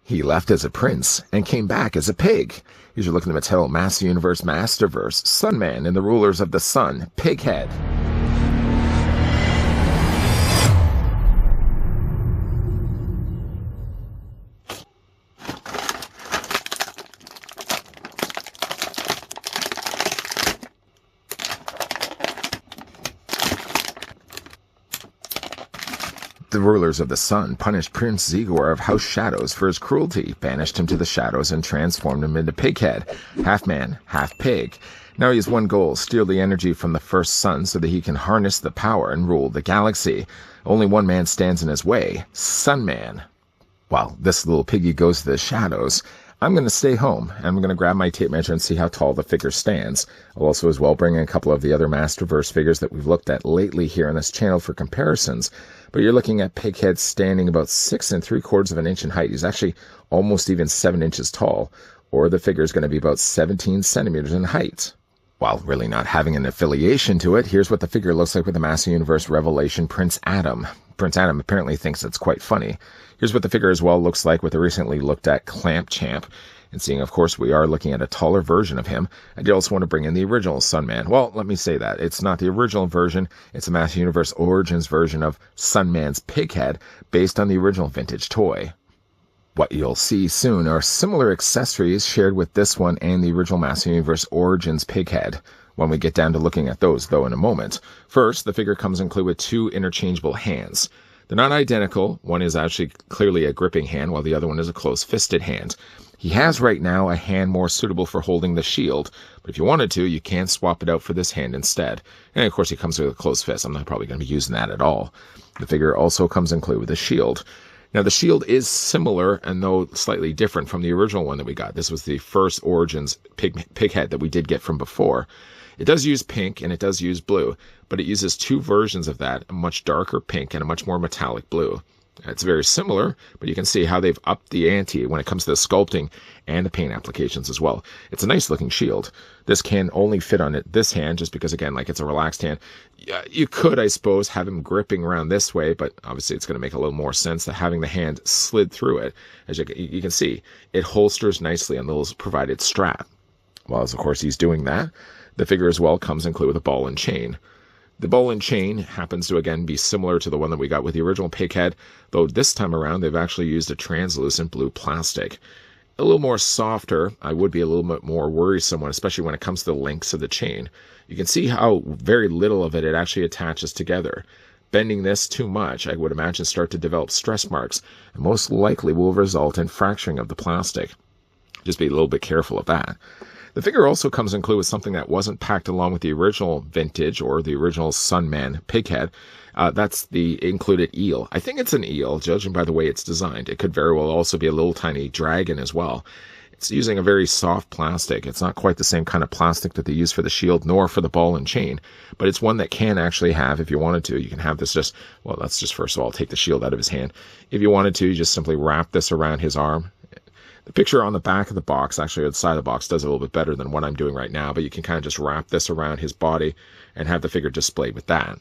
He left as a prince and came back as a pig. You're looking at Mattel Master Universe Masterverse, Sunman and the Rulers of the Sun, Pighead. The rulers of the sun punished Prince Zigor of House Shadows for his cruelty, banished him to the shadows, and transformed him into Pighead, half man, half pig. Now he has one goal: steal the energy from the first sun so that he can harness the power and rule the galaxy. Only one man stands in his way: Sunman. While this little piggy goes to the shadows, I'm going to stay home, and I'm going to grab my tape measure and see how tall the figure stands. I'll also as well bring in a couple of the other Masterverse figures that we've looked at lately here on this channel for comparisons. But you're looking at Pighead standing about 6 3/4 of an inch in height. He's actually almost even 7 inches tall, or the figure is going to be about 17 centimeters in height. While really not having an affiliation to it, here's what the figure looks like with the Master Universe Revelation Prince Adam. Prince Adam apparently thinks it's quite funny. Here's what the figure as well looks like with the recently looked at Clamp Champ. And seeing, of course, we are looking at a taller version of him, I did also want to bring in the original Sunman. Well, let me say that. It's not the original version. It's a Master Universe Origins version of Sunman's Pighead, based on the original vintage toy. What you'll see soon are similar accessories shared with this one and the original Master Universe Origins Pighead, when we get down to looking at those, though, in a moment. First, the figure comes included with 2 interchangeable hands. They're not identical. One is actually clearly a gripping hand, while the other one is a close-fisted hand. He has right now a hand more suitable for holding the shield, but if you wanted to, you can swap it out for this hand instead. And of course, he comes with a closed fist. I'm not probably going to be using that at all. The figure also comes included with a shield. Now, the shield is similar, and though slightly different from the original one that we got. This was the first Origins Pighead that we did get from before. It does use pink and it does use blue, but it uses 2 versions of that, a much darker pink and a much more metallic blue. It's very similar, but you can see how they've upped the ante when it comes to the sculpting and the paint applications as well. It's a nice looking shield. This can only fit on this hand just because, again, like it's a relaxed hand. You could, I suppose, have him gripping around this way, but obviously it's going to make a little more sense that having the hand slid through it. As you can see, it holsters nicely on the little provided strap. Well, as of course he's doing that, the figure as well comes included with a ball and chain. The ball and chain happens to, again, be similar to the one that we got with the original Pighead, though this time around they've actually used a translucent blue plastic. A little more softer. I would be a little bit more worrisome, especially when it comes to the links of the chain. You can see how very little of it actually attaches together. Bending this too much, I would imagine, start to develop stress marks, and most likely will result in fracturing of the plastic. Just be a little bit careful of that. The figure also comes included with something that wasn't packed along with the original vintage or the original Sunman Pighead. That's the included eel. I think it's an eel, judging by the way it's designed. It could very well also be a little tiny dragon as well. It's using a very soft plastic. It's not quite the same kind of plastic that they use for the shield nor for the ball and chain, but it's one that can actually have, if you wanted to, you can have this just, well, let's just first of all take the shield out of his hand. If you wanted to, you just simply wrap this around his arm. The picture on the back of the box, actually on the side of the box, does a little bit better than what I'm doing right now, but you can kind of just wrap this around his body and have the figure displayed with that.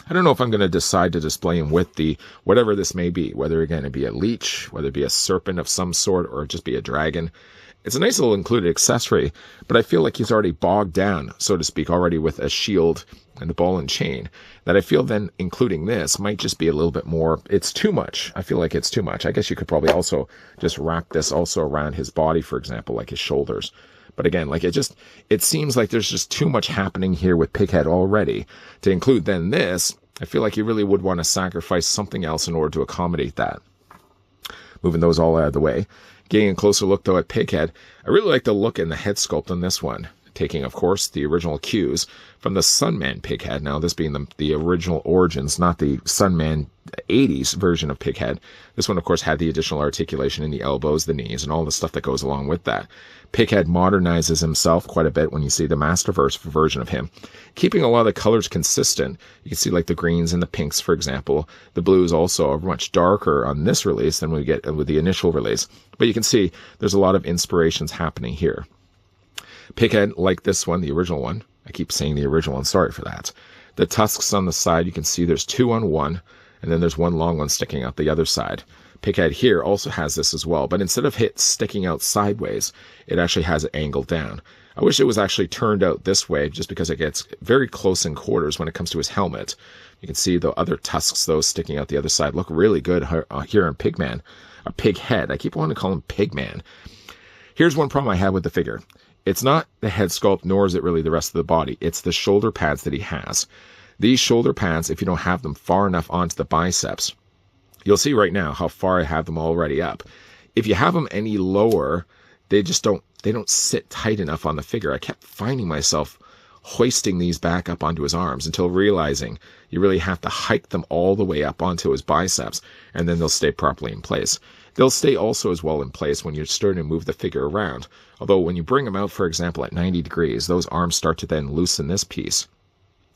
I don't know if I'm going to decide to display him with the, whatever this may be, whether again it be a leech, whether it be a serpent of some sort, or just be a dragon. It's a nice little included accessory, but I feel like he's already bogged down, so to speak, already with a shield and a ball and chain, that I feel then including this might just be a little bit more, it's too much. I feel like it's too much. I guess you could probably also just wrap this also around his body, for example, like his shoulders. But again, like it seems like there's just too much happening here with Pighead already. To include then this, I feel like you really would want to sacrifice something else in order to accommodate that. Moving those all out of the way. Getting a closer look, though, at Pighead, I really like the look in the head sculpt on this one. Taking, of course, the original cues from the Sunman Pighead. Now, this being the original Origins, not the Sunman 80s version of Pighead. This one, of course, had the additional articulation in the elbows, the knees, and all the stuff that goes along with that. Pighead modernizes himself quite a bit when you see the Masterverse version of him. Keeping a lot of the colors consistent, you can see like the greens and the pinks, for example. The blues also are much darker on this release than we get with the initial release. But you can see there's a lot of inspirations happening here. Pighead, like this one, the original one. I keep saying the original one, sorry for that. The tusks on the side, you can see there's 2 on one, and then there's one long one sticking out the other side. Pighead here also has this as well, but instead of it sticking out sideways, it actually has it angled down. I wish it was actually turned out this way, just because it gets very close in quarters when it comes to his helmet. You can see the other tusks, those sticking out the other side, look really good here in Pigman. A Pighead. I keep wanting to call him Pigman. Here's one problem I have with the figure. It's not the head sculpt, nor is it really the rest of the body. It's the shoulder pads that he has. These shoulder pads, if you don't have them far enough onto the biceps, you'll see right now how far I have them already up. If you have them any lower, they don't sit tight enough on the figure. I kept finding myself hoisting these back up onto his arms until realizing you really have to hike them all the way up onto his biceps, and then they'll stay properly in place. They'll stay also as well in place when you're starting to move the figure around. Although when you bring them out, for example, at 90 degrees, those arms start to then loosen this piece.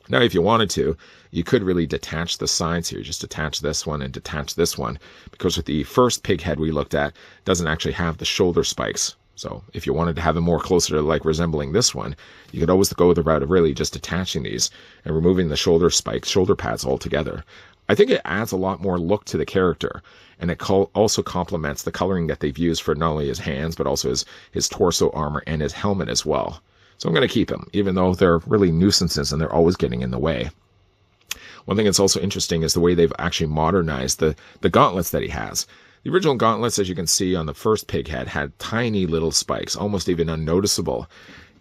Now, if you wanted to, you could really detach the sides here. Just detach this one and detach this one, because with the first Pighead we looked at, it doesn't actually have the shoulder spikes. So if you wanted to have them more closer to like resembling this one, you could always go the route of really just detaching these and removing the shoulder spikes, shoulder pads altogether. I think it adds a lot more look to the character, and it also complements the coloring that they've used for not only his hands, but also his torso armor and his helmet as well. So I'm going to keep him, even though they're really nuisances and they're always getting in the way. One thing that's also interesting is the way they've actually modernized the gauntlets that he has. The original gauntlets, as you can see on the first Pighead, had tiny little spikes, almost even unnoticeable.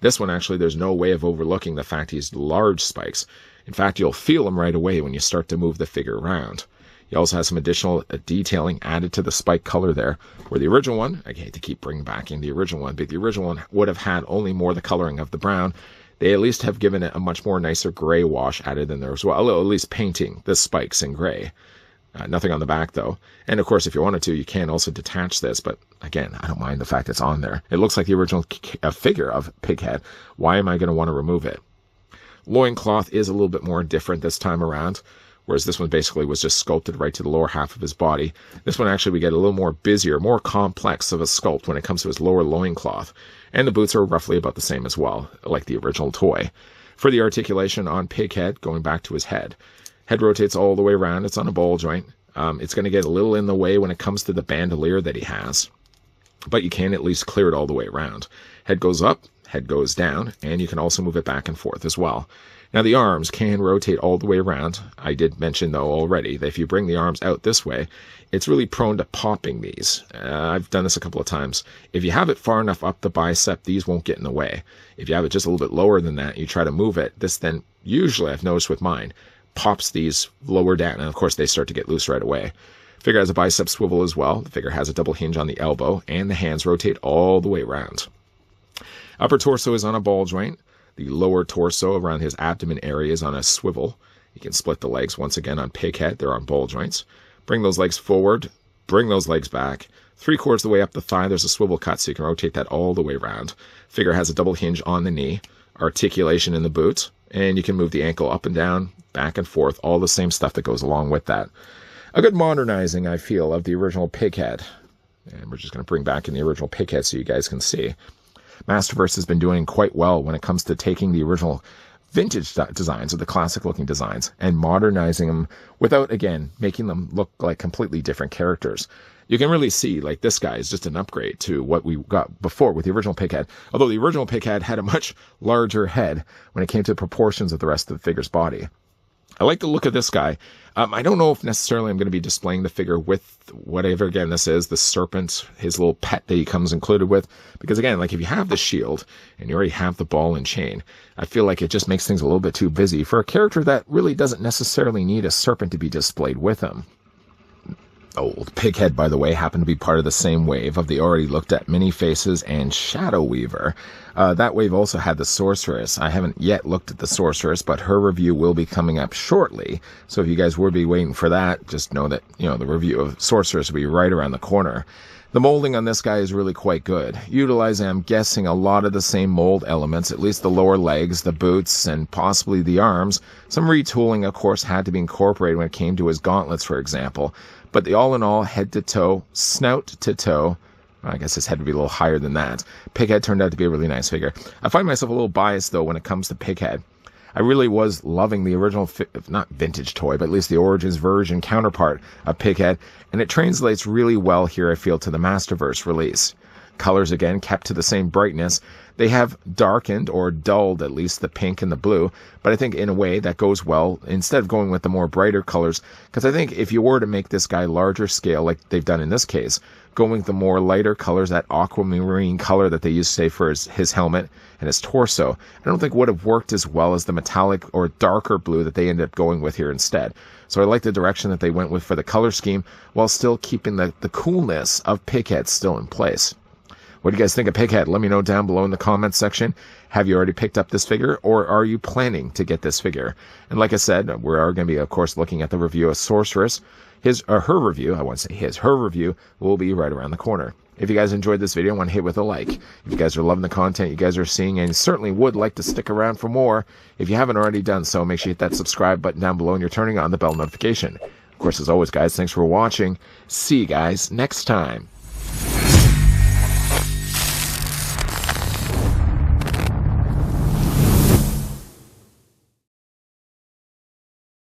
This one, actually, there's no way of overlooking the fact he's large spikes. In fact, you'll feel them right away when you start to move the figure around. He also has some additional detailing added to the spike color there, where the original one, I hate to keep bringing back in the original one, but the original one would have had only more the coloring of the brown. They at least have given it a much more nicer gray wash added in there as well, at least painting the spikes in gray. Nothing on the back, though. And, of course, if you wanted to, you can also detach this. But, again, I don't mind the fact it's on there. It looks like the original figure of Pighead. Why am I going to want to remove it? Loincloth is a little bit more different this time around, whereas this one basically was just sculpted right to the lower half of his body. This one, actually, we get a little more busier, more complex of a sculpt when it comes to his lower loincloth. And the boots are roughly about the same as well, like the original toy. For the articulation on Pighead, going back to his head. Head rotates all the way around. It's on a ball joint. It's going to get a little in the way when it comes to the bandolier that he has, but you can at least clear it all the way around. Head goes up, head goes down, and you can also move it back and forth as well. Now, the arms can rotate all the way around. I did mention, though, already that if you bring the arms out this way, it's really prone to popping these. I've done this a couple of times. If you have it far enough up the bicep, these won't get in the way. If you have it just a little bit lower than that, you try to move it, this then, usually I've noticed with mine, pops these lower down, and of course they start to get loose right away. Figure has a bicep swivel as well. The figure has a double hinge on the elbow, and the hands rotate all the way around. Upper torso is on a ball joint. The lower torso around his abdomen area is on a swivel. You can split the legs once again on Pighead. They're on ball joints. Bring those legs forward. Bring those legs back. 3/4 the way up the thigh, there's a swivel cut, so you can rotate that all the way around. Figure has a double hinge on the knee. Articulation in the boot. And you can move the ankle up and down, back and forth, all the same stuff that goes along with that. A good modernizing, I feel, of the original Pighead. And we're just going to bring back in the original Pighead so you guys can see. Masterverse has been doing quite well when it comes to taking the original vintage designs, or the classic-looking designs, and modernizing them without, again, making them look like completely different characters. You can really see, like, this guy is just an upgrade to what we got before with the original Pighead. Although the original Pighead had a much larger head when it came to the proportions of the rest of the figure's body. I like the look of this guy. I don't know if necessarily I'm going to be displaying the figure with whatever, again, this is, the serpent, his little pet that he comes included with. Because, again, like, if you have the shield and you already have the ball and chain, I feel like it just makes things a little bit too busy for a character that really doesn't necessarily need a serpent to be displayed with him. Old Pighead, by the way, happened to be part of the same wave of the already looked at Mini Faces and Shadow Weaver. That wave also had the Sorceress. I haven't yet looked at the Sorceress, but her review will be coming up shortly. So if you guys would be waiting for that, just know that, you know, the review of Sorceress will be right around the corner. The molding on this guy is really quite good, utilizing, I'm guessing, a lot of the same mold elements, at least the lower legs, the boots, and possibly the arms. Some retooling, of course, had to be incorporated when it came to his gauntlets, for example. But the all in all, head to toe, snout to toe, I guess his head would be a little higher than that. Pighead turned out to be a really nice figure. I find myself a little biased, though, when it comes to Pighead. I really was loving the original, not vintage toy, but at least the Origins version counterpart of Pighead, and it translates really well here, I feel, to the Masterverse release. Colors, again, kept to the same brightness. They have darkened, or dulled at least, the pink and the blue, but I think in a way that goes well instead of going with the more brighter colors, because I think if you were to make this guy larger scale, like they've done in this case, going with the more lighter colors, that aquamarine color that they used, say, for his helmet and his torso, I don't think would have worked as well as the metallic or darker blue that they ended up going with here instead. So I like the direction that they went with for the color scheme, while still keeping the coolness of Pighead still in place. What do you guys think of Pighead? Let me know down below in the comments section. Have you already picked up this figure, or are you planning to get this figure? And like I said, we are going to be, of course, looking at the review of Sorceress. Her review will be right around the corner. If you guys enjoyed this video, I want to hit with a like. If you guys are loving the content you guys are seeing and certainly would like to stick around for more, if you haven't already done so, make sure you hit that subscribe button down below and you're turning on the bell notification. Of course, as always, guys, thanks for watching. See you guys next time.